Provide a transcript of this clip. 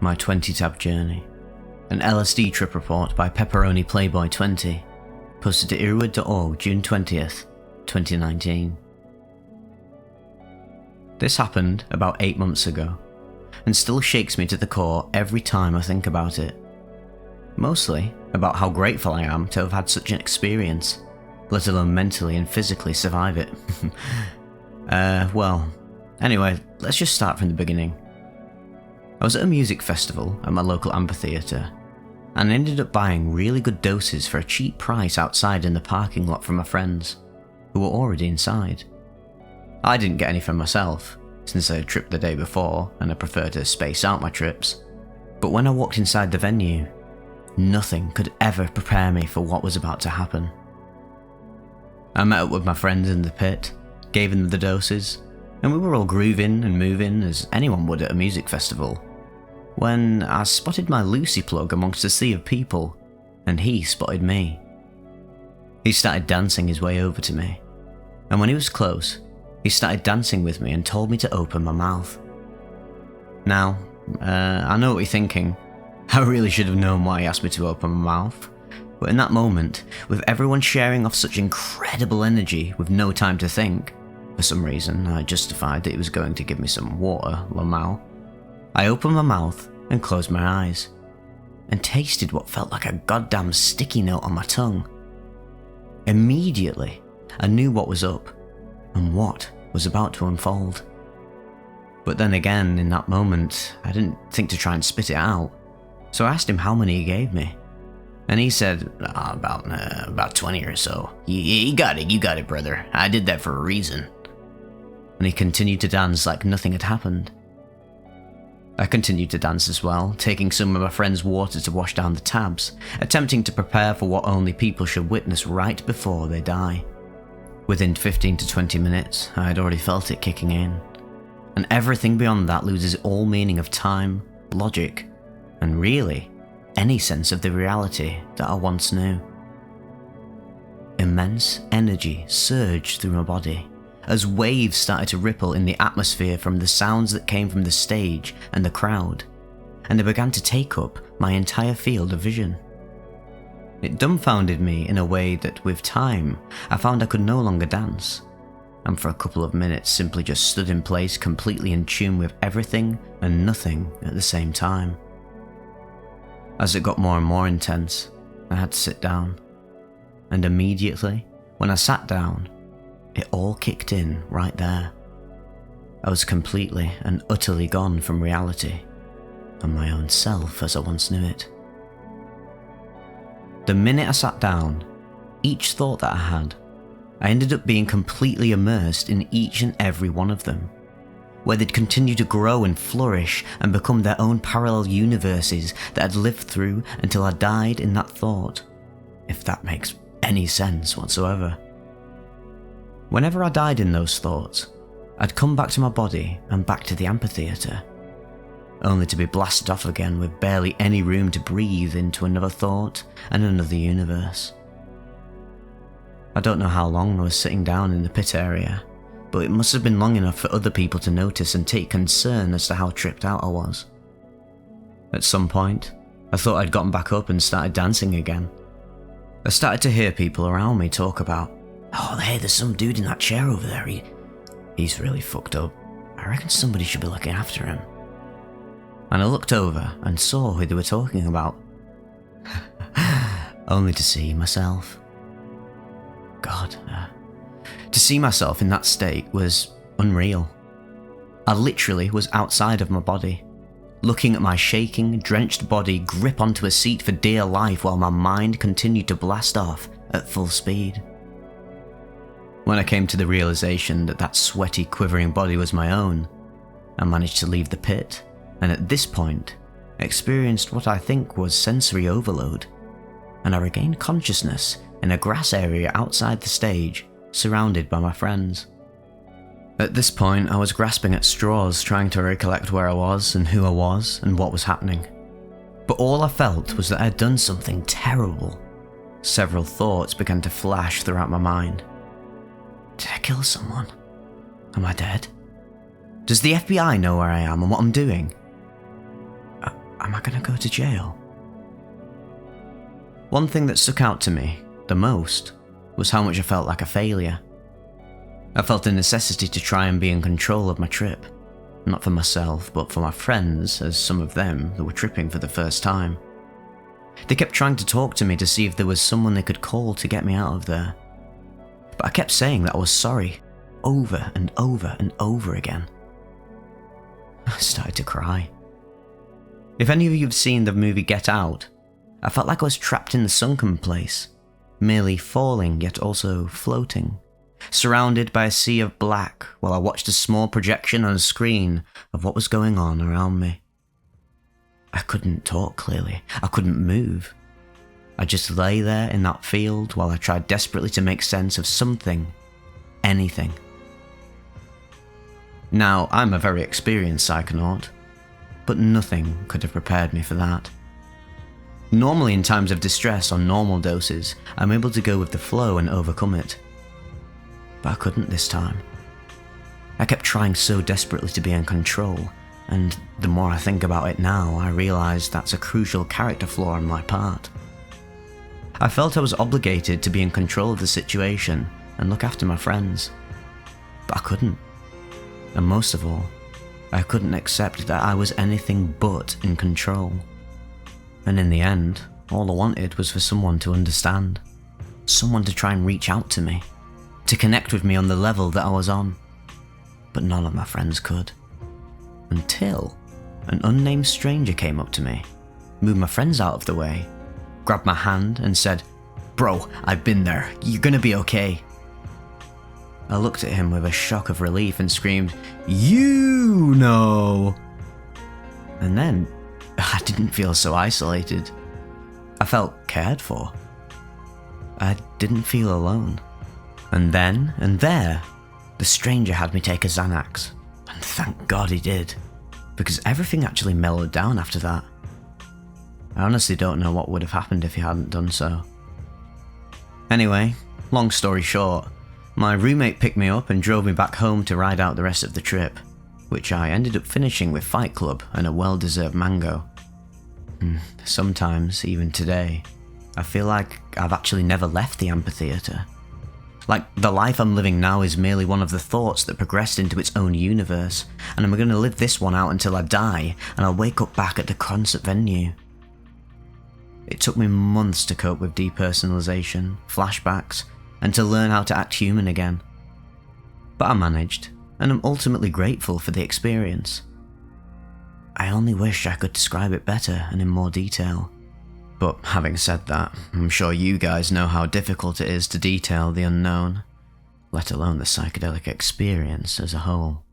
My 20-tab journey. An LSD trip report by Pepperoni Playboy 20. Posted to earwood.org June 20th, 2019. This happened about 8 months ago, and still shakes me to the core every time I think about it. Mostly about how grateful I am to have had such an experience, let alone mentally and physically survive it. Anyway, let's just start from the beginning. I was at a music festival at my local amphitheatre, and I ended up buying really good doses for a cheap price outside in the parking lot from my friends, who were already inside. I didn't get any for myself, since I had tripped the day before and I prefer to space out my trips, but when I walked inside the venue, nothing could ever prepare me for what was about to happen. I met up with my friends in the pit, gave them the doses, and we were all grooving and moving as anyone would at a music festival, when I spotted my Lucy plug amongst a sea of people, and he spotted me. He started dancing his way over to me, and when he was close, he started dancing with me and told me to open my mouth. Now, I know what you're thinking. I really should have known why he asked me to open my mouth, but in that moment, with everyone sharing off such incredible energy with no time to think, for some reason I justified that he was going to give me some water, Lamau. I opened my mouth and closed my eyes, and tasted what felt like a goddamn sticky note on my tongue. Immediately, I knew what was up, and what was about to unfold. But then again, in that moment, I didn't think to try and spit it out, so I asked him how many he gave me. And he said, about 20 or so. You got it, brother. I did that for a reason. And he continued to dance like nothing had happened. I continued to dance as well, taking some of my friend's water to wash down the tabs, attempting to prepare for what only people should witness right before they die. Within 15 to 20 minutes, I had already felt it kicking in, and everything beyond that loses all meaning of time, logic, and really, any sense of the reality that I once knew. Immense energy surged through my body, as waves started to ripple in the atmosphere from the sounds that came from the stage and the crowd, and they began to take up my entire field of vision. It dumbfounded me in a way that with time, I found I could no longer dance, and for a couple of minutes simply just stood in place completely in tune with everything and nothing at the same time. As it got more and more intense, I had to sit down, and immediately, when I sat down, it all kicked in right there. I was completely and utterly gone from reality, and my own self as I once knew it. The minute I sat down, each thought that I ended up being completely immersed in each and every one of them, where they'd continue to grow and flourish and become their own parallel universes that I'd lived through until I died in that thought, if that makes any sense whatsoever. Whenever I died in those thoughts, I'd come back to my body and back to the amphitheatre, only to be blasted off again with barely any room to breathe into another thought and another universe. I don't know how long I was sitting down in the pit area, but it must have been long enough for other people to notice and take concern as to how tripped out I was. At some point, I thought I'd gotten back up and started dancing again. I started to hear people around me talk about, "Oh hey, there's some dude in that chair over there, he's really fucked up. I reckon somebody should be looking after him." And I looked over and saw who they were talking about, only to see myself. God, to see myself in that state was unreal. I literally was outside of my body, looking at my shaking, drenched body grip onto a seat for dear life while my mind continued to blast off at full speed. When I came to the realization that that sweaty, quivering body was my own, I managed to leave the pit, and at this point, experienced what I think was sensory overload, and I regained consciousness in a grass area outside the stage, surrounded by my friends. At this point, I was grasping at straws, trying to recollect where I was and who I was and what was happening. But all I felt was that I had done something terrible. Several thoughts began to flash throughout my mind. Did I kill someone? Am I dead? Does the FBI know where I am and what I'm doing? am I going to go to jail? One thing that stuck out to me the most was how much I felt like a failure. I felt a necessity to try and be in control of my trip, not for myself, but for my friends, as some of them that were tripping for the first time. They kept trying to talk to me to see if there was someone they could call to get me out of there. But I kept saying that I was sorry, over and over and over again. I started to cry. If any of you have seen the movie Get Out, I felt like I was trapped in the sunken place, merely falling yet also floating, surrounded by a sea of black while I watched a small projection on a screen of what was going on around me. I couldn't talk clearly, I couldn't move. I just lay there in that field while I tried desperately to make sense of something, anything. Now, I'm a very experienced psychonaut, but nothing could have prepared me for that. Normally in times of distress on normal doses, I'm able to go with the flow and overcome it. But I couldn't this time. I kept trying so desperately to be in control, and the more I think about it now, I realise that's a crucial character flaw on my part. I felt I was obligated to be in control of the situation and look after my friends, but I couldn't. And most of all, I couldn't accept that I was anything but in control. And in the end, all I wanted was for someone to understand, someone to try and reach out to me, to connect with me on the level that I was on. But none of my friends could. Until an unnamed stranger came up to me, moved my friends out of the way, grabbed my hand and said, "Bro, I've been there, you're gonna be okay." I looked at him with a shock of relief and screamed, "You know!" And then, I didn't feel so isolated. I felt cared for. I didn't feel alone. And then, and there, the stranger had me take a Xanax. And thank God he did, because everything actually mellowed down after that. I honestly don't know what would have happened if he hadn't done so. Anyway, long story short, my roommate picked me up and drove me back home to ride out the rest of the trip, which I ended up finishing with Fight Club and a well-deserved mango. Sometimes, even today, I feel like I've actually never left the amphitheatre. Like, the life I'm living now is merely one of the thoughts that progressed into its own universe, and I'm going to live this one out until I die, and I'll wake up back at the concert venue. It took me months to cope with depersonalization, flashbacks, and to learn how to act human again. But I managed, and I'm ultimately grateful for the experience. I only wish I could describe it better and in more detail. But having said that, I'm sure you guys know how difficult it is to detail the unknown, let alone the psychedelic experience as a whole.